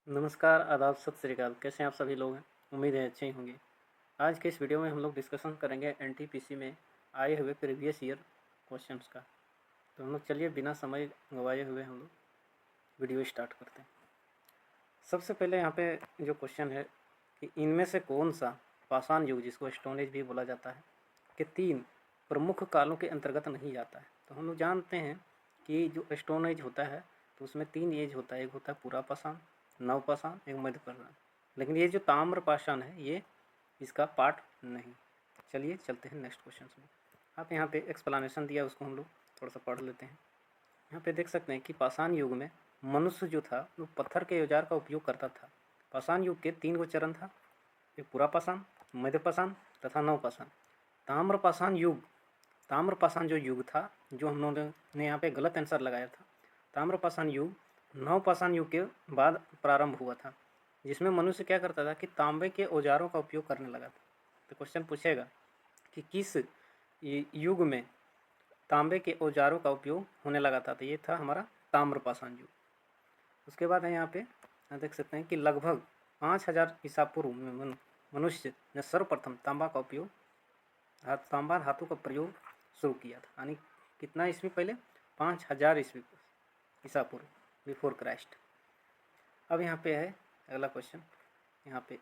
नमस्कार, आदाब, सत श्री अकाल। कैसे हैं आप सभी लोग हैं? उम्मीद है अच्छे ही होंगे। आज के इस वीडियो में हम लोग डिस्कशन करेंगे एनटीपीसी में आए हुए प्रीवियस ईयर क्वेश्चंस का। तो हम लोग चलिए बिना समय गंवाए हुए हम लोग वीडियो स्टार्ट करते हैं। सबसे पहले यहाँ पे जो क्वेश्चन है कि इनमें से कौन सा पाषाण युग, जिसको स्टोन एज भी बोला जाता है, के 3 प्रमुख कालों के अंतर्गत नहीं जाता है। तो हम लोग जानते हैं कि जो स्टोन एज होता है तो उसमें 3 एज होता है। एक होता है पुरापाषाण, नवपाषाण, एक मध्यपाषाण। लेकिन ये जो ताम्रपाषाण है ये इसका पार्ट नहीं। चलिए चलते हैं नेक्स्ट क्वेश्चन में। आप यहाँ पे एक्सप्लेनेशन दिया, उसको हम लोग थोड़ा सा पढ़ लेते हैं। यहाँ पे देख सकते हैं कि पाषाण युग में मनुष्य जो था वो पत्थर के औजार का उपयोग करता था। पाषाण युग के 3 गो चरण था, एक पुरापाषाण, मध्यपाषाण तथा नवपाषाण। ताम्रपाषाण जो युग था, जो हम लोगों ने यहाँ पे गलत आंसर लगाया था। ताम्रपाषाण युग नवपाषाण युग के बाद प्रारंभ हुआ था, जिसमें मनुष्य क्या करता था कि तांबे के औजारों का उपयोग करने लगा था। तो क्वेश्चन पूछेगा कि किस युग में तांबे के औजारों का उपयोग होने लगा था। तो ये था हमारा ताम्रपाषाण युग। उसके बाद है यहाँ पे देख सकते हैं कि लगभग 5000 ईसा पूर्व में मनुष्य ने सर्वप्रथम तांबा धातु का प्रयोग शुरू किया था। यानी कितना ईस्वी पहले? 5000 ईस्वी ईसा पूर्व, बिफोर क्राइस्ट। अब यहाँ पे है अगला क्वेश्चन यहाँ पे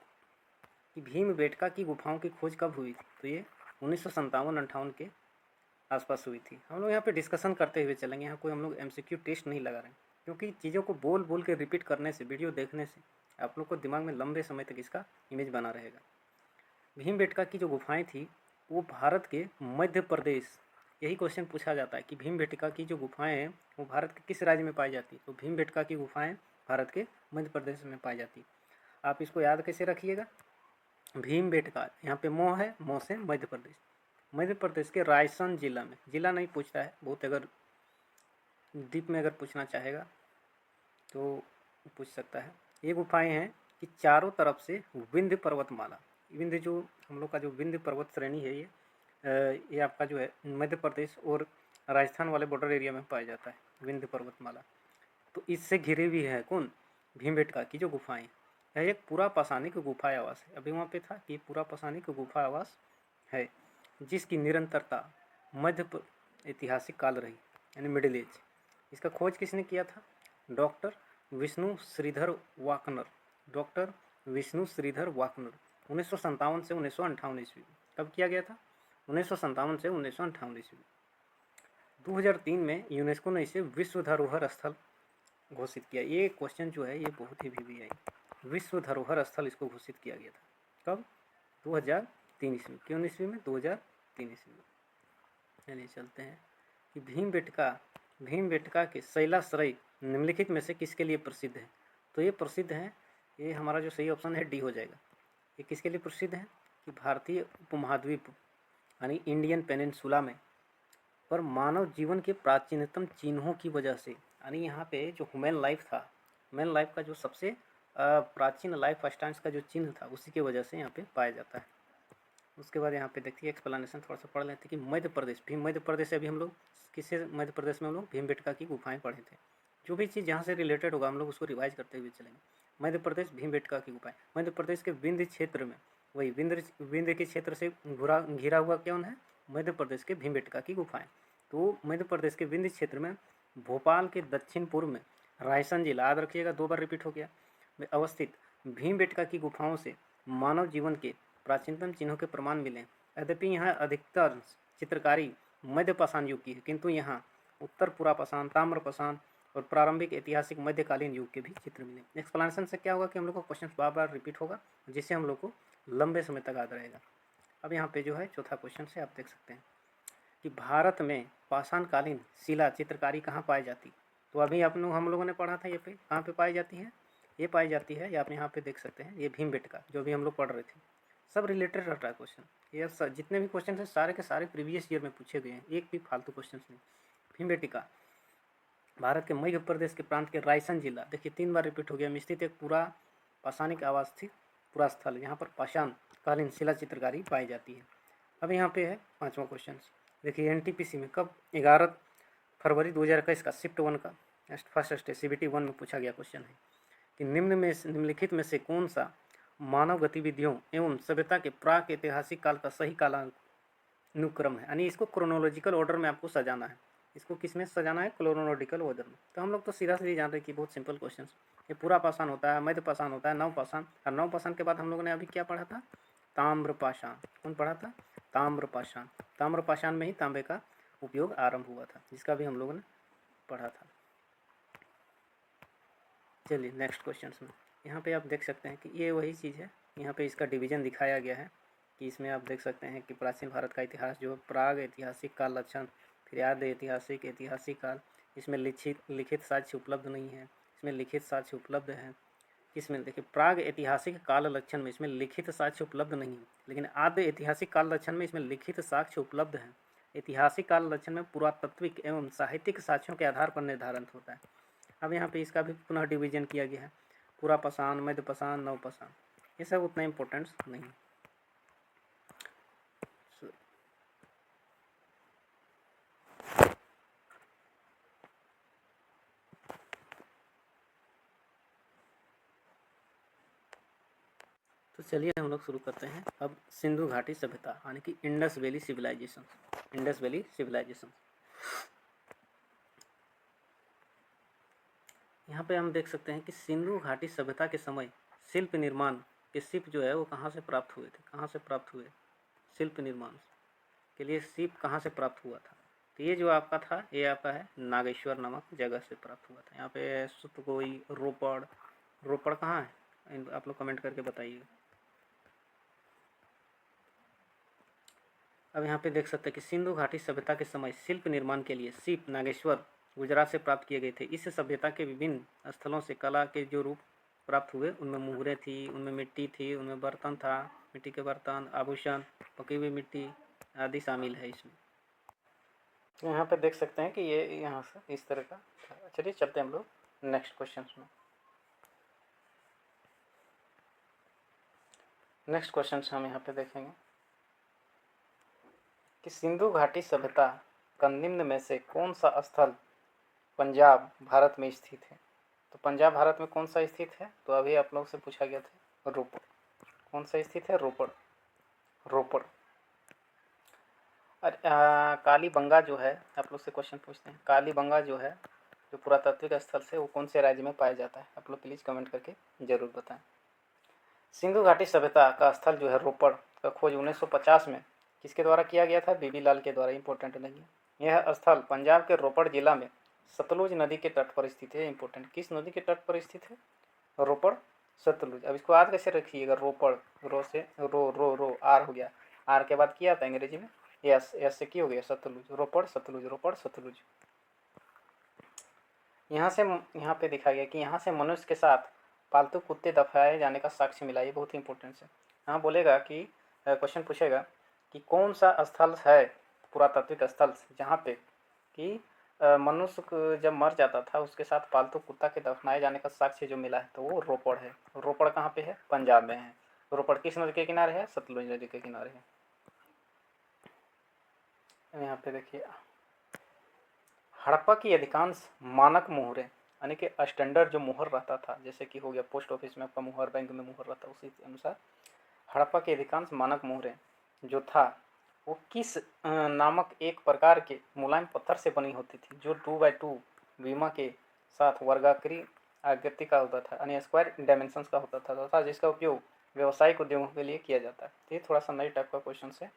कि भीमबेटका की गुफाओं की खोज कब हुई थी। तो ये 1957-58 के आसपास हुई थी। हम लोग यहाँ पे डिस्कशन करते हुए चलेंगे। यहाँ कोई हम लोग एमसीक्यू टेस्ट नहीं लगा रहे हैं, क्योंकि चीज़ों को बोल बोल के रिपीट करने से, वीडियो देखने से आप लोग को दिमाग में लंबे समय तक इसका इमेज बना रहेगा। भीमबेटका की जो गुफाएं थी वो भारत के मध्य प्रदेश, यही क्वेश्चन पूछा जाता है कि भीमबेटका की जो गुफाएं हैं वो भारत के किस राज्य में पाई जाती है। तो भीमबेटका की गुफाएं भारत के मध्य प्रदेश में पाई जाती। आप इसको याद कैसे रखिएगा? भीमबेटका, यहाँ पे मो है, मो से मध्य प्रदेश के रायसेन जिला में। जिला नहीं पूछता है बहुत, अगर डीप में अगर पूछना चाहेगा तो पूछ सकता है। ये गुफाएं हैं कि चारों तरफ से विंध्य पर्वतमाला, विंध्य जो हम लोग का जो विंध्य पर्वत श्रेणी है, ये आपका जो है मध्य प्रदेश और राजस्थान वाले बॉर्डर एरिया में पाया जाता है, विंध्य पर्वतमाला। तो इससे घिरी हुई है कौन? भीमबेटका की जो गुफाएं। यह एक पूरा पाषाणिक गुफा आवास है। अभी वहाँ पे था कि पूरा पाषाणिक गुफा आवास है, जिसकी निरंतरता ऐतिहासिक काल रही, यानी मिडिल एज। इसका खोज किसने किया था? डॉक्टर विष्णु श्रीधर वाकनर। डॉक्टर विष्णु श्रीधर वाकनर 1957 से 1958 ईस्वी। कब किया गया था? 1957 से 1958 ईस्वी। 2003 में यूनेस्को ने इसे विश्व धरोहर स्थल घोषित किया। ये क्वेश्चन जो है ये बहुत ही VVI, विश्व धरोहर स्थल इसको घोषित किया गया था। कब? 2003 ईस्वी। क्यों ईस्वी में? 2003 ईस्वी में। चलिए चलते हैं कि भीमबेटका के शैलाश्रय निम्नलिखित में से किसके लिए प्रसिद्ध है। तो ये प्रसिद्ध है, ये हमारा जो सही ऑप्शन है डी हो जाएगा। ये किसके लिए प्रसिद्ध है? कि भारतीय उपमहाद्वीप यानी इंडियन पेनिनसुला में पर मानव जीवन के प्राचीनतम चिन्हों की वजह से, यानी यहाँ पे जो ह्यूमन लाइफ था, ह्यूमन लाइफ का जो सबसे प्राचीन लाइफ स्टाइल्स का जो चिन्ह था, उसी की वजह से यहाँ पे पाया जाता है। उसके बाद यहाँ पे देखिए एक्सप्लेनेशन थोड़ा सा पढ़ लेते हैं कि मध्य प्रदेश से अभी हम लोग किससे मध्य प्रदेश में हम लोग भीमबेटका की गुफाएं पढ़े थे। जो भी चीज़ जहाँ से रिलेटेड होगा हम लोग उसको रिवाइज करते हुए चलेंगे। मध्य प्रदेश भीमबेटका की गुफाएं, मध्य प्रदेश के विंध्य क्षेत्र में, वही विंध्य के क्षेत्र से घिरा हुआ कौन है? मध्य प्रदेश के भीमबेटका की गुफाएं। तो मध्य प्रदेश के विंध्य क्षेत्र में भोपाल के दक्षिण पूर्व में रायसेन जिला, याद रखिएगा 2 बार रिपीट हो गया, में अवस्थित भीमबेटका की गुफाओं से मानव जीवन के प्राचीनतम चिन्हों के प्रमाण मिले। यद्यपि यहाँ अधिकतर चित्रकारी मध्य पाषाण युग की है, किंतु यहाँ उत्तर पुरापाषाण, ताम्रपाषाण और प्रारंभिक ऐतिहासिक मध्यकालीन युग के भी चित्र मिले। एक्सप्लेनेशन से क्या होगा कि हम लोग को क्वेश्चन बार बार रिपीट होगा, जिससे हम लोग को लंबे समय तक याद रहेगा। अब यहाँ पे जो है चौथा क्वेश्चन से आप देख सकते हैं कि भारत में पाषाणकालीन शिला चित्रकारी कहाँ पाई जाती। तो अभी हम लोगों ने पढ़ा था, ये पे कहाँ पे पाई जाती है? ये पाई जाती है, ये आप यहाँ पे देख सकते हैं, ये भीमबेटका जो भी हम लोग पढ़ रहे थे। सब रिलेटेड रहता है क्वेश्चन, ये जितने भी क्वेश्चन हैं सारे के सारे प्रीवियस ईयर में पूछे गए हैं, एक भी फालतू क्वेश्चन नहीं। भीमबेटका भारत के मध्य प्रदेश के प्रांत के रायसेन जिला, देखिए 3 बार रिपीट हो गया, में स्थित एक पूरा पाषाणिक आवास थी, पूरा स्थल, यहाँ पर पाषाणकालीन शिला चित्रकारी पाई जाती है। अब यहाँ पे है 5वां क्वेश्चन। देखिए एनटीपीसी में कब 11 फरवरी 2021 का शिफ्ट 1 का फर्स्ट स्टेज CBT 1 में पूछा गया क्वेश्चन है कि निम्नलिखित में से कौन सा मानव गतिविधियों एवं सभ्यता के प्राक ऐतिहासिक काल का सही कालानुक्रम है, यानी इसको क्रोनोलॉजिकल ऑर्डर में आपको सजाना है। इसको किस में सजाना है? क्रोनोलॉजिकल ऑर्डर में। तो हम लोग तो सीधा सीधी जान रहे हैं कि बहुत सिंपल क्वेश्चन। ये पूरा पाषाण होता है, मध्य पाषाण होता है, नवपाषाण, और नवपाषाण के बाद हम लोगों ने अभी क्या पढ़ा था? ताम्रपाषाण। कौन पढ़ा था? ताम्रपाषाण। ताम्रपाषाण में ही तांबे का उपयोग आरंभ हुआ था, जिसका भी हम लोगों ने पढ़ा था। चलिए नेक्स्ट क्वेश्चन में यहाँ पे आप देख सकते हैं कि ये वही चीज़ है। यहाँ पे इसका डिवीजन दिखाया गया है कि इसमें आप देख सकते हैं कि प्राचीन भारत का इतिहास जो प्राग ऐतिहासिक काल लक्षण, फिर आद्य ऐतिहासिक काल। इसमें लिखित साक्ष्य उपलब्ध नहीं है, इसमें लिखित साक्ष्य उपलब्ध है। इसमें देखिए प्राग ऐतिहासिक काल लक्षण में इसमें लिखित साक्ष्य उपलब्ध नहीं है, लेकिन आद्य ऐतिहासिक काल लक्षण में इसमें लिखित साक्ष्य उपलब्ध है। ऐतिहासिक काल लक्षण में पुरातात्विक एवं साहित्यिक साक्ष्यों के आधार पर निर्धारण होता है। अब यहाँ पे इसका भी पुनः डिवीजन किया गया है, पूरा पाषाण, मध्य पाषाण, नव पाषाण। ये सब उतना इम्पोर्टेंस नहीं है। तो चलिए हम लोग शुरू करते हैं अब सिंधु घाटी सभ्यता, यानी कि Indus valley civilisation. Indus valley civilisation, यहाँ पे हम देख सकते हैं कि सिंधु घाटी सभ्यता के समय शिल्प निर्माण के शिल्प जो है वो कहाँ से प्राप्त हुए थे? कहाँ से प्राप्त हुए? शिल्प निर्माण के लिए शिल्प कहाँ से प्राप्त हुआ था? तो ये जो आपका था, ये आपका है नागेश्वर नामक जगह से प्राप्त हुआ था। यहाँ पे सुतगोई, रोपड़ कहाँ है? आप लोग कमेंट करके बताइए। अब यहाँ पे देख सकते हैं कि सिंधु घाटी सभ्यता के समय शिल्प निर्माण के लिए शिल्प नागेश्वर गुजरात से प्राप्त किए गए थे। इस सभ्यता के विभिन्न स्थलों से कला के जो रूप प्राप्त हुए, उनमें मुहरें थी, उनमें मिट्टी थी, उनमें बर्तन था, मिट्टी के बर्तन, आभूषण, पकी हुई मिट्टी आदि शामिल है इसमें। तो यहाँ पे देख सकते हैं कि ये यहाँ से इस तरह का। चलिए चलते हैं हम लोग नेक्स्ट क्वेश्चन में। नेक्स्ट क्वेश्चन हम यहाँ पे देखेंगे कि सिंधु घाटी सभ्यता का निम्न में से कौन सा स्थल पंजाब भारत में स्थित है? तो पंजाब भारत में कौन सा स्थित है? तो अभी आप लोग से पूछा गया था, रोपड़। कौन सा स्थित है? रोपड़। कालीबंगा जो है, आप लोग से क्वेश्चन पूछते हैं, कालीबंगा जो है जो पुरातात्विक स्थल से, वो कौन से राज्य में पाया जाता है? आप लोग प्लीज़ कमेंट करके जरूर बताएं। सिंधु घाटी सभ्यता का स्थल जो है रोपड़ का खोज 1950 में किसके द्वारा किया गया था? बीबी लाल के द्वारा। इंपॉर्टेंट नहीं है। यह स्थल पंजाब के रोपड़ जिला में सतलुज नदी के तट पर स्थित है। इंपॉर्टेंट, किस नदी के तट पर स्थित है? रोपड़, सतलुज। अब इसको याद कैसे रखिएगा? रोपड़, रो से रो आर हो गया, आर के बाद क्या आता है अंग्रेजी में? यस, यस से की हो गया सतलुज, रोपड़ सतलुज, रोपड़ सतलुज। यहाँ पे दिखाया गया कि यहाँ से मनुष्य के साथ पालतू कुत्ते दफनाए जाने का साक्ष्य मिला। ये बहुत इंपॉर्टेंट है। यहाँ बोलेगा कि क्वेश्चन पूछेगा कि कौन सा स्थल है पुरातात्विक स्थल जहाँ पे कि मनुष्य जब मर जाता था उसके साथ पालतू कुत्ता के दफनाए जाने का साक्ष्य जो मिला है, तो वो रोपड़ है। रोपड़ कहाँ पे है? पंजाब में है। रोपड़ किस नदी के किनारे है? सतलुज नदी के किनारे है। यहाँ पे देखिए हड़प्पा की अधिकांश मानक मोहरें, यानी कि स्टैंडर्ड जो मोहर रहता था, जैसे कि हो गया पोस्ट ऑफिस में आपका मोहर, बैंक में मोहर रहता, उसी के अनुसार हड़प्पा के अधिकांश मानक मोहरें जो था वो किस नामक एक प्रकार के मुलायम पत्थर से बनी होती थी, जो 2x2 बीमा के साथ वर्गाकृति आकृति का होता था, यानी स्क्वायर डायमेंशंस का होता था, तथा जिसका उपयोग व्यावसायिक उद्योगों के लिए किया जाता है। ये थोड़ा सा नई टाइप का क्वेश्चन है,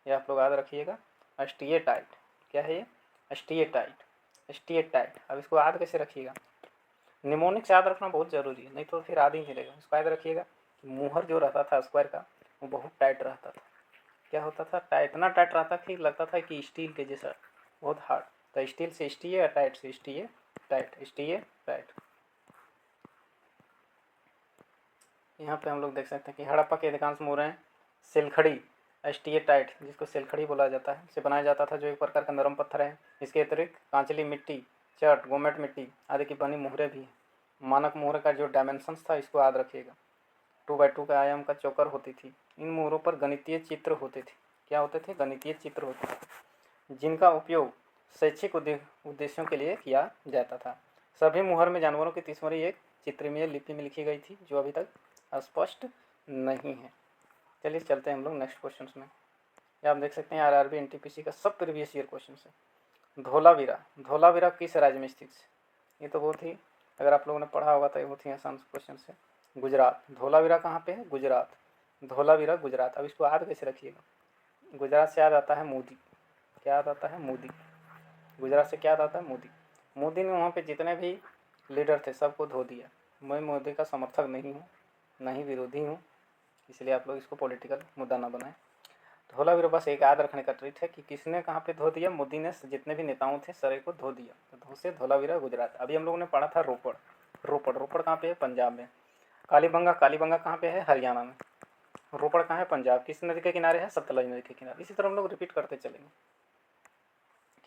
ये आप लोग याद रखिएगा। स्टीएटाइट, क्या है ये? Steatite, steatite. अब इसको याद कैसे रखिएगा? निमोनिक्स याद रखना बहुत जरूरी है, नहीं तो फिर याद ही नहीं रहेगा। इसको याद रखिएगा कि मुहर जो रहता था स्क्वायर का, वो बहुत टाइट रहता था। क्या होता था? टाइट, इतना टाइट रहता था कि लगता था कि स्टील के जैसा, बहुत हार्ड। तो स्टील से स्टीए, टाइट से स्टीए टाइट, स्टीए टाइट। यहाँ पे हम लोग देख सकते हैं कि हड़प्पा के अधिकांश मोहरें सिलखड़ी, स्टीएटाइट, जिसको सिलखड़ी बोला जाता है, से बनाया जाता था, जो एक प्रकार का नरम पत्थर है। इसके अतिरिक्त कांचली मिट्टी, चट, गोमेट मिट्टी आदि की बनी मोहरें भी हैं। मानक मोहर का जो डायमेंशंस था, इसको याद रखिएगा। 2x2 का आयाम का चौकर होती थी। इन मोहरों पर गणितीय चित्र होते थे। क्या होते थे? गणितीय चित्र होते थे, जिनका उपयोग शैक्षिक उद्देश्यों के लिए किया जाता था। सभी मोहर में जानवरों की तस्वीरें एक चित्रमय लिपि में लिखी गई थी जो अभी तक स्पष्ट नहीं है। चलिए चलते हैं हम लोग नेक्स्ट क्वेश्चन में। आप देख सकते हैं आरआरबी एनटीपीसी का सब प्रीवियस ईयर क्वेश्चन है। धोलावीरा, धोलावीरा किस राज्य में स्थित है? ये तो बहुत ही, अगर आप लोगों ने पढ़ा होगा तो ये बहुत ही आसान क्वेश्चन है। गुजरात। धोलावीरा कहाँ पे है? गुजरात। धोलावीरा गुजरात। अब इसको याद कैसे रखिएगा? गुजरात से याद आता है मोदी। क्या याद आता है? मोदी। गुजरात से क्या याद आता है? मोदी। मोदी ने वहाँ पे जितने भी लीडर थे सबको धो दिया। मैं मोदी का समर्थक नहीं हूँ, न ही विरोधी हूँ, इसलिए आप लोग इसको पॉलिटिकल मुद्दा ना बनाएं। धोलावीरा बस एक याद रखने का ट्रिक है कि किसने कहाँ पे धो दिया? मोदी ने जितने भी नेताओं थे सारे को धो दिया। तो धो से धोलावीरा गुजरात। अभी हम लोगों ने पढ़ा था रोपड़। रोपड़, रोपड़ कहाँ पे है? पंजाब में। कालीबंगा, कालीबंगा कहाँ पे है? हरियाणा में। रोपड़ कहाँ है? पंजाब। किस नदी के किनारे है? सतलज नदी के किनारे। इसी तरह हम लोग रिपीट करते चलेंगे।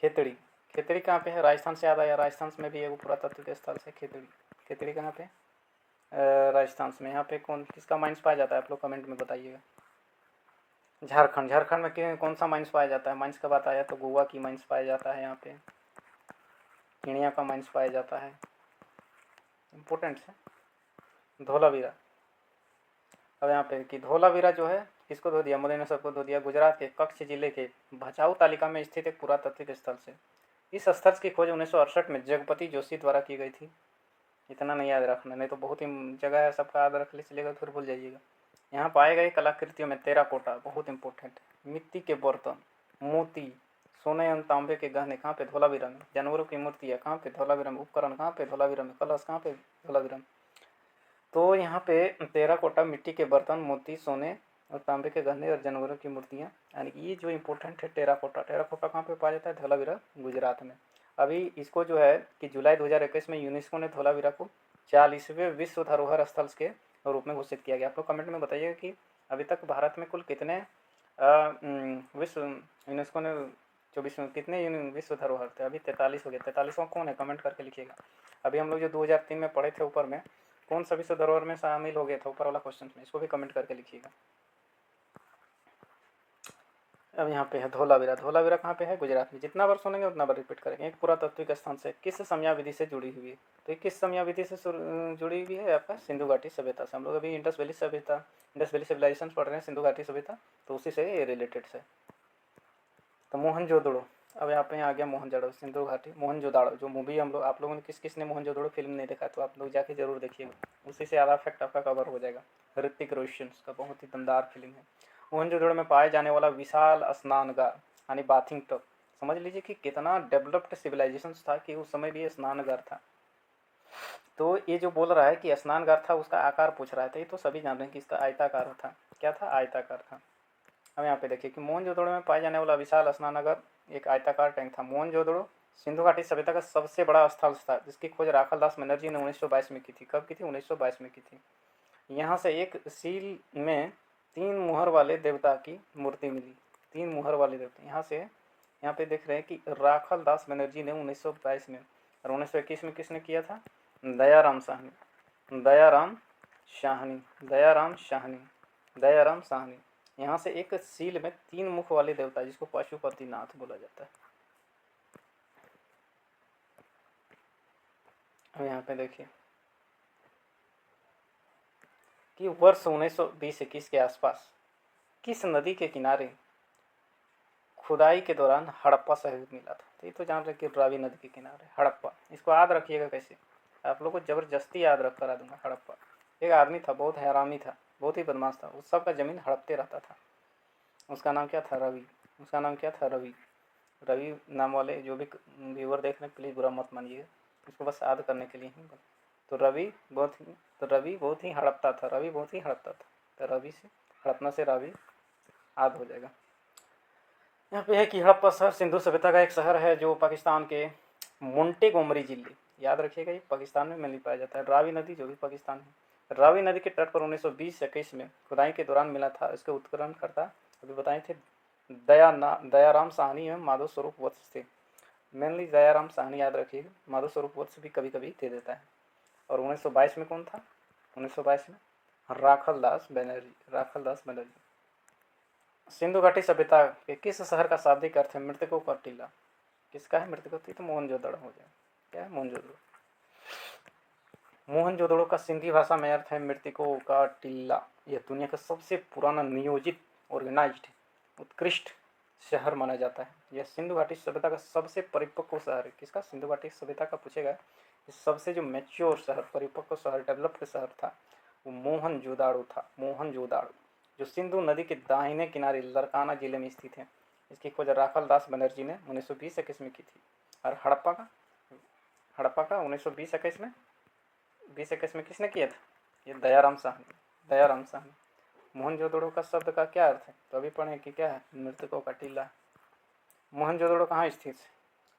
खेतड़ी, खेतड़ी कहाँ पे है? राजस्थान से याद आया, राजस्थान में भी एक पुरातत्व के स्थल से खेतड़ी। खेतड़ी कहाँ पे? राजस्थान में। यहाँ पे कौन किसका माइंस पाया जाता है? आप लोग कमेंट में बताइएगा। झारखंड, झारखंड में कौन सा माइंस पाया जाता है? माइंस का बात आया तो गोवा की माइंस पाया जाता है। यहाँ पे किणिया का माइंस पाया जाता है। इम्पोर्टेंट है धोलावीरा। अब यहाँ पे कि धोलावीरा जो है किसको धो दिया? मोदी ने सबको धो दिया। गुजरात के कच्छ जिले के भचाऊ तालिका में स्थित एक पुरातात्विक स्थल से। इस स्थल की खोज 1968 में जगपति जोशी द्वारा की गई थी। इतना नहीं याद रखना, नहीं तो बहुत ही जगह है, सबका याद रख लीजिएगा फिर भूल जाइएगा। यहाँ पाए गए कलाकृतियों में टेराकोटा बहुत इंपॉर्टेंट है, मिट्टी के बर्तन, मोती, सोने एवं तांबे के गहने कहाँ पे? धोलावीरा में। जानवरों की मूर्तियाँ कहाँ पे? धोलावीरा में। उपकरण कहाँ पे? धोलावीरा में। कलश कहाँ पे? धोलावीरा में। तो यहाँ पे टेराकोटा, मिट्टी के बर्तन, मोती, सोने और तांबे के गहने और जानवरों की मूर्तियाँ, यानी ये जो इंपॉर्टेंट है टेराकोटा। टेराकोटा कहाँ पे पाया जाता है? धोलावीरा गुजरात में। अभी इसको जो है कि जुलाई 2021 में यूनेस्को ने धोलावीरा को 40वें विश्व धरोहर स्थल के रूप में घोषित किया गया। आप लोग कमेंट में बताइएगा कि अभी तक भारत में कुल कितने विश्व यूनेस्को ने 24 में कितने विश्व धरोहर थे? अभी 43 हो गए। 43वां कौन है? कमेंट करके लिखिएगा। अभी हम लोग जो 2003 में पढ़े थे ऊपर में, कौन सा विश्व धरोहर में शामिल हो गया था ऊपर वाला क्वेश्चन में? इसको भी कमेंट करके लिखिएगा। अब यहाँ पे है धोलावीरा। धोलावीरा कहाँ पे है? गुजरात में। जितना बार सुनेंगे उतना बार रिपीट करेंगे। एक पुरातात्विक स्थान से किस समयाविधि से जुड़ी हुई है? तो किस समयाविधि से जुड़ी हुई है? आपका सिंधु घाटी सभ्यता से। हम लोग अभी इंडस वैली सभ्यता, इंडस वैली सिविलाइजेशन पढ़ रहे हैं, सिंधु घाटी सभ्यता, तो उसी से ये रिलेटेड है। तो मोहनजोदड़ो, अब यहाँ पे आ गया मोहनजोदड़ो, सिंधु घाटी, मोहनजोदड़ो जो मूवी हम लोग, आप लोगों ने किस ने मोहनजोदड़ो फिल्म नहीं देखा तो आप लोग जाके जरूर देखिएगा, उसी से आधा फैक्ट आपका कवर हो जाएगा। ऋतिक रोशन का बहुत ही दमदार फिल्म है। मोहनजोदड़ो में पाए जाने वाला विशाल स्नानगार यानी बाथिंग टब, समझ लीजिए कि कितना डेवलप्ड सिविलाइजेशन था कि उस समय भी स्नानगार था। तो ये जो बोल रहा है कि स्नानगार था, उसका आकार पूछ रहा है, तो ये तो सभी जान रहे हैं कि इसका आयताकार था। क्या था? आयताकार था। अब यहाँ पे देखिए कि मोहनजोदड़ो में पाए जाने वाला विशाल स्नानगार एक आयताकार टैंक था। मोहनजोदड़ो सिंधु घाटी सभ्यता का सबसे बड़ा स्थल था जिसकी खोज राखल दास बनर्जी ने 1922 में की थी। कब की थी? 1922 में की थी। यहाँ से एक सील में 3 मुहर वाले देवता की मूर्ति मिली। 3 मुहर वाले देवता यहाँ से, यहाँ पे देख रहे हैं कि राखल दास बनर्जी ने 1922 में, और 1921 में किसने किया था? दयाराम साहनी। दयाराम शाहनी, दयाराम शाहनी, दयाराम साहनी। यहाँ से एक सील में 3 मुख वाले देवता जिसको पशुपतिनाथ बोला जाता है। अब यहाँ पे देखिए कि वर्ष 1920-21 के आसपास किस नदी के किनारे खुदाई के दौरान हड़प्पा शहर मिला था? तो ये तो जान रहे कि रावी नदी के किनारे हड़प्पा। इसको याद रखिएगा कैसे, आप लोग को जबरदस्ती याद रख करा दूंगा। हड़प्पा एक आदमी था, बहुत हरामी था, बहुत ही बदमाश था, उस सबका ज़मीन हड़पते रहता था। उसका नाम क्या था? रवि। उसका नाम क्या था? रवि। रवि नाम वाले जो भी व्यूअर देख रहे हैं प्लीज़ बुरा मत मानिए, इसको बस याद करने के लिए ही। तो रवि बहुत ही हड़पता था। रवि बहुत ही हड़पता था, तो रवि से हड़पना से रवि याद हो जाएगा। यहाँ पे है कि हड़प्पा शहर सिंधु सभ्यता का एक शहर है जो पाकिस्तान के मोंटेगोमरी जिले, याद रखिएगा, ये पाकिस्तान में मिल पाया जाता है। रावी नदी जो भी पाकिस्तान है। रावी नदी के तट पर 1920-21 में खुदाई के दौरान मिला था। इसके उत्खननकर्ता अभी बताए थे दयाराम साहनी एवं माधव स्वरूप वत्स थे। मेनली दयाराम साहनी याद रखिएगा, माधव स्वरूप वत्स भी कभी कभी दे देता है। और 1922 में कौन था? 1922 में राखल दास बनर्जी। राखल दास बनर्जी। सिंधु घाटी सभ्यता के किस शहर का शाब्दिक अर्थ है? मृतकों का टीला। किसका है? मृतकों। तो मोहनजोदड़ो हो जाए। क्या है? मोहनजोदड़ो। मोहनजोदड़ो का सिंधी भाषा में अर्थ है मृतकों का टीला। यह दुनिया का सबसे पुराना नियोजित ऑर्गेनाइज्ड उत्कृष्ट शहर माना जाता है। यह सिंधु घाटी सभ्यता का सबसे परिपक्व शहर है। किसका? सिंधु घाटी सभ्यता का पूछेगा। सबसे जो मैच्योर शहर, परिपक्व शहर, डेवलप्ड शहर था वो मोहनजोदाड़ो था। मोहनजोदाड़ो जो सिंधु नदी के दाहिने किनारे लरकाना जिले में स्थित है। इसकी खोज राखल दास बनर्जी ने 1920-21 में की थी। और हड़प्पा का 1920-21 में 20-21 में किसने किया था? ये दयाराम साहनी। मोहनजोदड़ो का शब्द का क्या अर्थ है? तो अभी पढ़ें कि क्या है? मृतकों का टीला। मोहनजोदड़ो कहाँ स्थित है?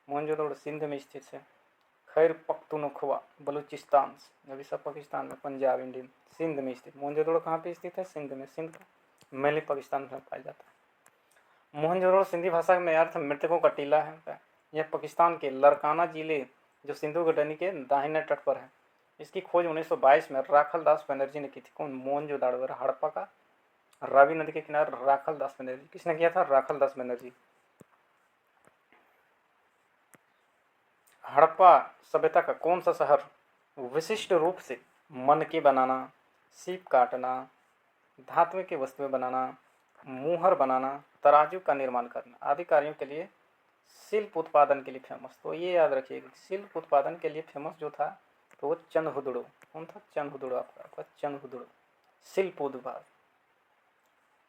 मोहनजोदड़ो सिंध में स्थित है। खैर पख्तूनख्वा बलूचिस्तान, अभी सब पाकिस्तान में, पंजाब, इंडियन, सिंध में स्थित। मोहनजोदड़ो कहाँ पे स्थित है? सिंध में। सिंध मैली पाकिस्तान में पाया जाता है। मोहनजोदड़ो सिंधी भाषा में अर्थ मृतकों का टीला है। यह पाकिस्तान के लरकाना जिले जो सिंधु घाटी के दाहिने तट पर है। इसकी खोज 1922 में राखल दास बनर्जी ने की थी। कौन? मोहनजोदड़ो। हड़प्पा का रावी नदी के किनारे राखल दास बनर्जी। किसने किया था? राखल दास बनर्जी। हड़प्पा सभ्यता का कौन सा शहर विशिष्ट रूप से मनके बनाना, सीप काटना, धातु की वस्तुएं बनाना, मुहर बनाना, तराजू का निर्माण करना आदि कार्यों के लिए शिल्प उत्पादन के लिए फेमस। तो ये याद रखिएगा, शिल्प उत्पादन के लिए फेमस जो था तो वो चंदहुदड़ो। कौन था? चंदहुदड़ो। आपका चंदहुदड़ो। शिल्प उद्भाव,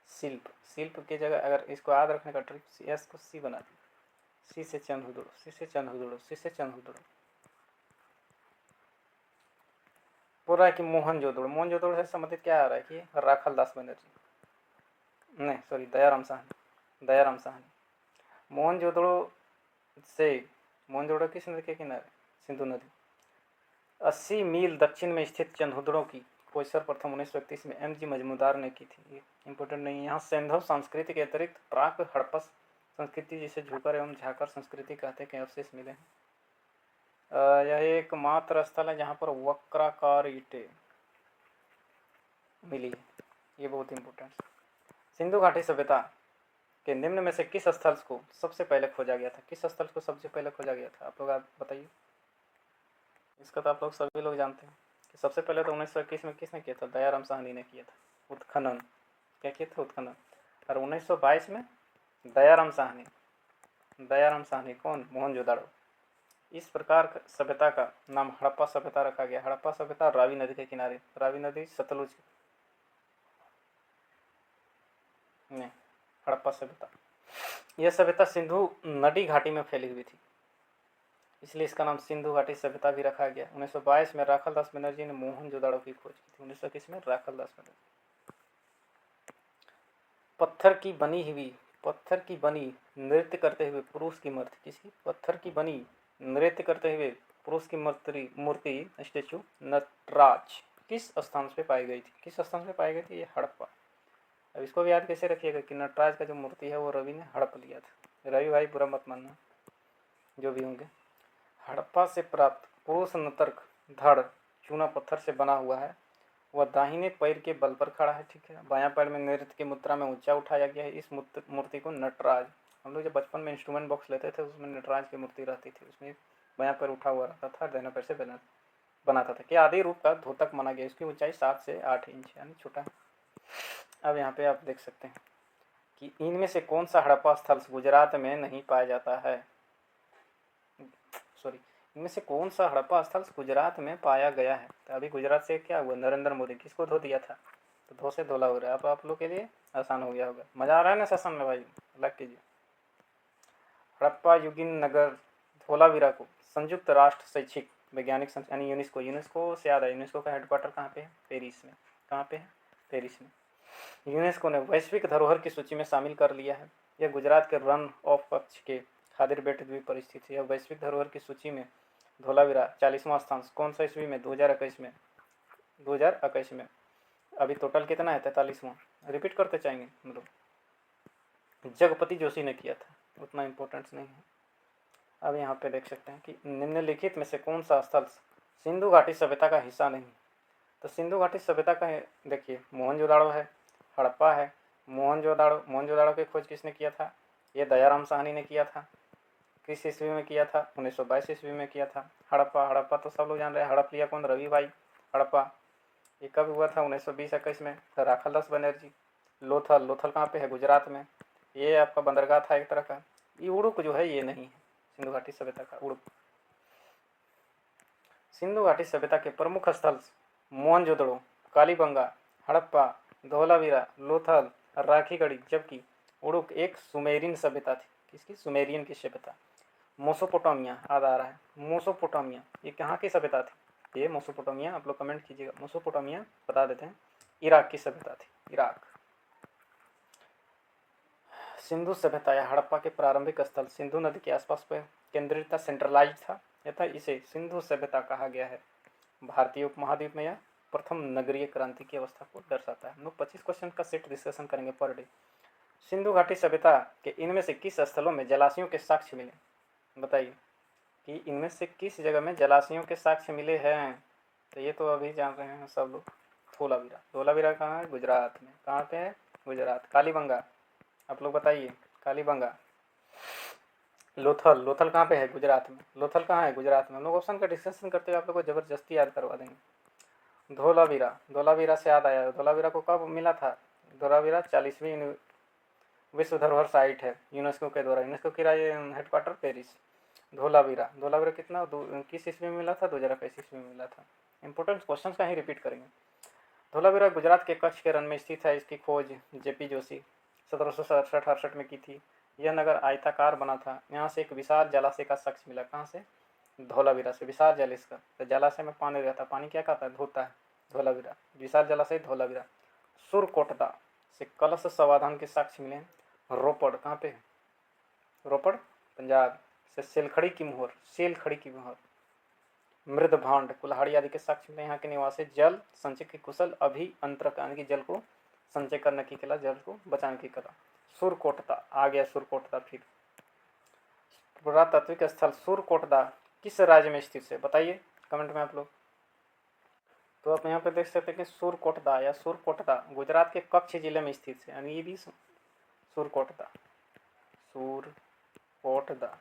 शिल्प की जगह अगर इसको याद रखने का ट्रिक, एस को सी बना दी। सी से चंदहुदड़ो, सी से चंदहुदड़ो, सी से चंदहुदड़ो। बोल रहा है कि मोहनजोदड़ो से संबंधित क्या आ रहा है कि राखल दास बनर्जी, नहीं सॉरी, दयाराम साहनी। मोहनजोदड़ो किस नदी के किनारे? सिंधु नदी। 80 मील दक्षिण में स्थित चंदहुदड़ो की खोज सर्वप्रथम 1931 में एम जी मजमूदार ने की थी। इंपॉर्टेंट नहीं है। यहाँ सैंधव संस्कृति के अतिरिक्त प्राक हड़प्पा संस्कृति जिसे झुकर एवं झाकर संस्कृति कहते के अवशेष मिले हैं। यह एकमात्र स्थल है जहाँ पर वक्राकार ईंटें मिली है। ये बहुत इंपॉर्टेंट। सिंधु घाटी सभ्यता के निम्न में से किस स्थल को सबसे पहले खोजा गया था? किस स्थल को सबसे पहले खोजा गया था? आप लोग बताइए। इसका तो आप लोग सभी लोग जानते हैं कि सबसे पहले तो 1921 में किसने किया था? दयाराम साहनी ने किया था उत्खनन। क्या किया था? उत्खनन। और 1922 में दयाराम साहनी कौन? मोहनजोदड़ो। इस प्रकार सभ्यता का नाम हड़प्पा सभ्यता रखा गया। हड़प्पा सभ्यता रावी नदी के किनारे, रावी नदी सतलुज में हड़प्पा सभ्यता। यह सभ्यता सिंधु नदी घाटी में फैली हुई थी, इसलिए इसका नाम सिंधु घाटी सभ्यता भी रखा गया। 1922 में राखल दास बनर्जी ने मोहनजोदड़ो की खोज की थी। 1921 में राखल दास बनर्जी। पत्थर की बनी नृत्य करते हुए पुरुष की मूर्ति। किसकी? पत्थर की बनी नृत्य करते हुए पुरुष की मूर्ति स्टेचू नटराज किस स्थान पे पाई गई थी? किस स्थान पे पाई गई थी? ये हड़प्पा। अब इसको भी याद कैसे रखिएगा कि नटराज का जो मूर्ति है वो रवि ने हड़प लिया था। रवि भाई बुरा मत मानना, जो भी होंगे। हड़प्पा से प्राप्त पुरुष नर्तक धड़ चूना पत्थर से बना हुआ है। वह दाहिने पैर के बल पर खड़ा है, ठीक है। बायां पैर में नृत्य की मुद्रा में ऊंचा उठाया गया है। इस मूर्ति को नटराज, हम लोग जब बचपन में इंस्ट्रूमेंट बॉक्स लेते थे उसमें नटराज की मूर्ति रहती थी, उसमें बायां पैर उठा हुआ रहता था, दाहिना पैर से बनाता था कि आदि रूप का धोतक माना गया। इसकी ऊंचाई 7 से 8 इंच यानी छोटा है। अब यहाँ पे आप देख सकते हैं कि इनमें से कौन सा हड़प्पा स्थल गुजरात में नहीं पाया जाता है? सॉरी, इनमें से कौन सा हड़प्पा स्थल गुजरात में पाया गया है? तो अभी गुजरात से क्या हुआ? नरेंद्र मोदी किसको धो दिया था? तो धो से धोला हो रहा है। अब आप लोग के लिए आसान हो गया होगा। मजा आ रहा है ना सेशन में भाई? लग कीजिए। हड़प्पा युगीन नगर धोलावीरा को संयुक्त राष्ट्र शैक्षिक वैज्ञानिक संस्थान यानी यूनेस्को से याद है। यूनेस्को का हेडक्वार्टर कहाँ पे है? पेरिस में। कहाँ पे है? पेरिस में। यूनेस्को ने वैश्विक धरोहर की सूची में शामिल कर लिया है। यह गुजरात के रन ऑफ कच्छ के खादिर बेट द्वीप पर स्थित है। यह वैश्विक धरोहर की सूची में धोलावीरा 40वां स्थान। कौन सा ईस्वी में? 2021 में। अभी टोटल कितना है? 43वां। रिपीट करते चाहेंगे हम लोग। जगपति जोशी ने किया था, उतना इम्पोर्टेंस नहीं है। अब यहाँ पे देख सकते हैं कि निम्नलिखित में से कौन सा स्थल सिंधु घाटी सभ्यता का हिस्सा नहीं? तो सिंधु घाटी सभ्यता का देखिए मोहनजोदड़ो है, हड़प्पा है। मोहनजोदड़ो की खोज किसने किया था? ये दयाराम साहनी ने किया था। किस ईस्वी में किया था? 1922 ईस्वी में किया था। हड़प्पा तो सब लोग जान रहे हैं। हड़प लिया कौन? रवि भाई। हड़प्पा, ये कब हुआ था? 1920-21 में। राखाल दास बनर्जी। लोथल, लोथल कहाँ पे है? गुजरात में। ये आपका बंदरगाह था एक तरह का। ये उड़ुक जो है ये नहीं है सिंधु घाटी सभ्यता का। उड़ुक सिंधु घाटी सभ्यता के प्रमुख स्थल मोहनजोदड़ो, कालीबंगा, हड़प्पा, धोलावीरा, लोथल, राखीगढ़ी, जबकि उड़ुक एक सुमेरियन सभ्यता थी। किसकी? सुमेरियन की सभ्यता। मोसोपोटामिया याद आ रहा है, मोसोपोटामिया ये कहाँ की सभ्यता थी? ये मोसोपोटामिया, आप लोग कमेंट कीजिएगा। मोसोपोटामिया बता देते हैं, इराक की सभ्यता थी, इराक। सिंधु सभ्यता या हड़प्पा के प्रारंभिक स्थल सिंधु नदी के आसपास पर केंद्रित था, सेंट्रलाइज था, यथा इसे सिंधु सभ्यता कहा गया है। भारतीय उपमहाद्वीप में यह प्रथम नगरीय क्रांति की अवस्था को दर्शाता है। हम लोग 25 क्वेश्चन का सेट डिस्कशन करेंगे पर डे। सिंधु घाटी सभ्यता के इनमें से किस स्थलों में जलाशयों के साक्ष्य मिले? बताइए कि इनमें से किस जगह में जलाशयों के साक्ष्य मिले हैं? तो ये तो अभी जान रहे हैं सब लोग। धोलावीरा, धोलावीरा कहाँ है? गुजरात में। कहाँ पे है? गुजरात। कालीबंगा, आप लोग बताइए। कालीबंगा। लोथल, लोथल कहाँ पे है? गुजरात में। लोथल कहाँ है? गुजरात में। हम लोग ऑप्शन का डिस्कशन करते हुए आप लोग को जबरदस्ती याद करवा देंगे। धोलावीरा, धोलावीरा से याद आया, धोलावीरा को कब मिला था? धोलावीरा 40वीं विश्व धरोहर साइट है यूनेस्को के द्वारा। यूनेस्को की हेडक्वार्टर पेरिस। धोलावीरा, धोलावीरा कितना किस ईस्वी में मिला था? 2021 ईस्वी में मिला था। इंपॉर्टेंट क्वेश्चन का ही रिपीट करेंगे। धोलावीरा गुजरात के कच्छ के रण में स्थित है। इसकी खोज जेपी जोशी 1767-68 में की थी। यह नगर आयताकार बना था। यहाँ से एक विशाल जलाशय का साक्ष्य मिला। कहाँ से? धोलावीरा से। विशाल जल इसका, तो जलाशय में पानी रहता, पानी क्या कहता है? धोता है। धोलावीरा, विशाल जलाशय धोलावीरा। सुरकोटदा से कलश समाधान के साक्ष्य मिले। रोपड़ कहाँ पे है? रोपड़ पंजाब से सेलखड़ी की मोहर, सेलखड़ी की मोहर। मृद भांड कुल्हाड़ी आदि के साक्ष्य में यहाँ के निवासी जल संचय की कुशल अभियंत्रक, यानी कि जल को संचय करने की कला, जल को बचाने की कला। सुरकोटदा आ गया, सुरकोटदा। फिर पुरातात्विक स्थल सुरकोटदा किस राज्य में स्थित है? बताइए कमेंट में आप लोग। तो आप यहाँ पे देख सकते हैं कि सुरकोटदा या सुरकोटदा गुजरात के कच्छ जिले में स्थित है, यानी ये भी सुरकोटदा, सुरकोटदा।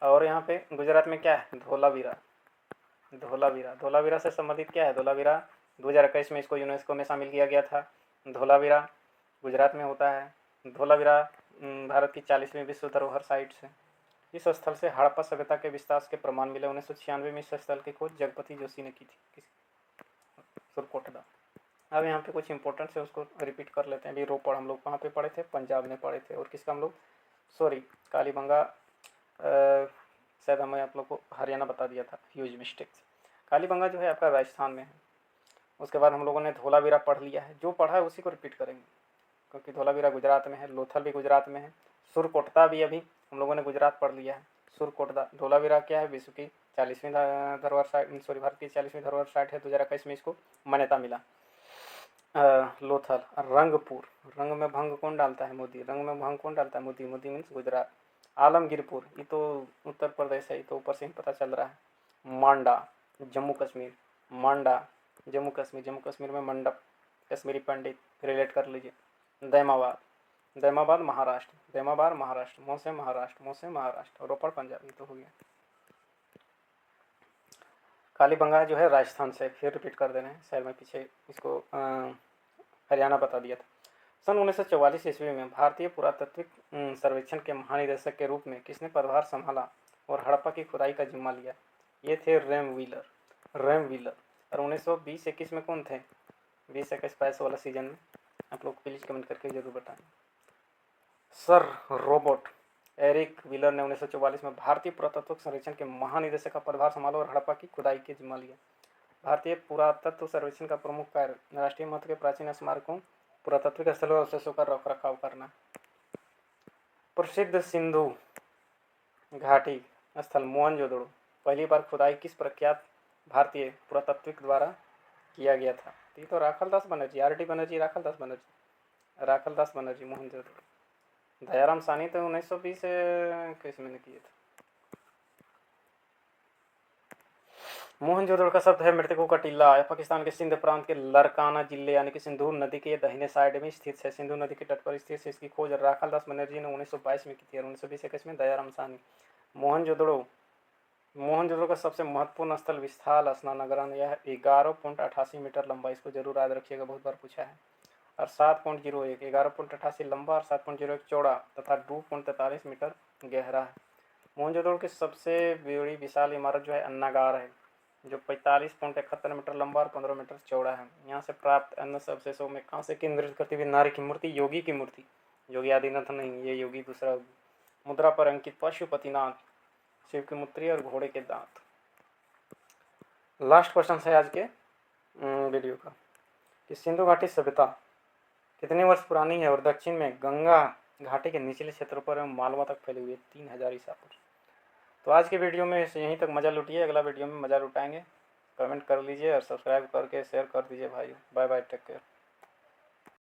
और यहाँ पे गुजरात में क्या है? धोलावीरा, धोलावीरा। धोलावीरा से संबंधित क्या है? धोलावीरा 2021 में इसको यूनेस्को में शामिल किया गया था। धोलावीरा गुजरात में होता है। धोलावीरा भारत की 40वीं विश्व धरोहर साइट है। इस स्थल से हड़प्पा सभ्यता के विस्तार के प्रमाण मिले। 1996 में इस स्थल की खोज जगपति जोशी ने की थी। सुरकोटदा। अब यहाँ पे कुछ इंपॉर्टेंट है, उसको रिपीट कर लेते हैं। अभी रोपड़ हम लोग कहाँ पे पढ़े थे? पंजाब में पढ़े थे। और किसका हम लोग कालीबंगा शायद हमें आप लोग को हरियाणा बता दिया था, ह्यूज मिस्टेक्स। कालीबंगा जो है आपका राजस्थान में है। उसके बाद हम लोगों ने धोलावीरा पढ़ लिया है, जो पढ़ा है उसी को रिपीट करेंगे, क्योंकि धोलावीरा गुजरात में है, लोथल भी गुजरात में है, सुरकोटदा भी अभी हम लोगों ने गुजरात पढ़ लिया है। सुरकोटदा, धोलावीरा क्या है? विश्व की 40वीं धरोहर साइट, भारत की 40वीं धरोहर साइट है। 2021 में इसको मान्यता मिला। लोथल, रंगपुर, रंग में भंग कौन डालता है? मोदी। रंग में भंग कौन डालता है? मोदी। मोदी मीन्स गुजरात। आलमगीरपुर, ये तो उत्तर प्रदेश है, ये तो ऊपर से ही पता चल रहा है। मांडा, जम्मू कश्मीर। मांडा, जम्मू कश्मीर। जम्मू कश्मीर में मंडप, कश्मीरी पंडित, रिलेट कर लीजिए। दैमाबाद, दैमाबाद महाराष्ट्र, दैमाबाद महाराष्ट्र। मोसे महाराष्ट्र, मोसे महाराष्ट्र। रोपड़ पंजाब, ये तो हो गया। कालीबंगा जो है राजस्थान से, फिर रिपीट कर दे रहे हैं, शायद मैं पीछे इसको हरियाणा बता दिया था। सन 1944 ईस्वी में भारतीय पुरातात्विक सर्वेक्षण के महानिदेशक के रूप में किसने पदभार संभाला और हड़प्पा की खुदाई का जिम्मा लिया? ये थे रैम व्हीलर, रैम व्हीलर। और 1920-21 में कौन थे? 20-21-22 वाला सीजन में आप लोग प्लीज कमेंट करके जरूर बताएं। सर रॉबर्ट एरिक व्हीलर ने 1944 में भारतीय पुरातत्व सर्वेक्षण के महानिदेशक का पदभार संभाला और हड़प्पा की खुदाई के जिम्मा लिया। भारतीय पुरातत्व सर्वेक्षण का प्रमुख कार्य राष्ट्रीय महत्व के प्राचीन स्मारकों, पुरातात्विक स्थलों और अवशेषों का रख रखाव करना। प्रसिद्ध सिंधु घाटी स्थल मोहनजोदड़ो पहली बार खुदाई किस प्रख्यात भारतीय पुरातात्विक द्वारा किया गया था? ये तो राखालदास बनर्जी, आर डी बनर्जी, राखालदास बनर्जी, राखालदास बनर्जी। मोहनजोदड़ो, दयाराम सानी तो 1920 किस में किए थे? मोहनजोदड़ो का शब्द है मृतकों का टीला। पाकिस्तान के सिंध प्रांत के लरकाना जिले यानी कि सिंधु नदी के दाहिने साइड में स्थित है। सिंधु नदी के तट पर स्थित है। इसकी खोज राखालदास बनर्जी ने 1922 में की थी और 1920-21 में दयाराम सानी। मोहनजोदड़ो मोहनजोदड़ो का सबसे महत्वपूर्ण स्थल विशाल स्नानगृह, यह 11.88 मीटर लंबा, इसको जरूर याद रखिएगा, बहुत बार पूछा है। और 7.01 11.88 लंबा और 7.01 चौड़ा तथा 2.43 मीटर गहरा है। मोहनजोदड़ो की सबसे बड़ी विशाल इमारत जो है अन्नागार है, जो 45.71 मीटर लंबा और 15 मीटर चौड़ा है। यहाँ से प्राप्त अन्य अवशेषों में कहाँ से केंद्रित करती हुई नारी की मूर्ति, योगी की मूर्ति, योगी आदिनाथ नहीं, ये योगी दूसरा। मुद्रा पर अंकित पशुपतिनाथ, शिव की मूर्ति और घोड़े के दांत। लास्ट क्वेश्चन है आज के वीडियो का कि सिंधु घाटी सभ्यता कितने वर्ष पुरानी है और दक्षिण में गंगा घाटी के निचले क्षेत्रों पर एवं मालवा तक फैली हुई है? 3000 ईसा पूर्व। तो आज के वीडियो में यहीं तक मज़ा लूटिए, अगला वीडियो में मज़ा लुटाएंगे। कमेंट कर लीजिए और सब्सक्राइब करके शेयर कर दीजिए भाई। Bye bye, take care.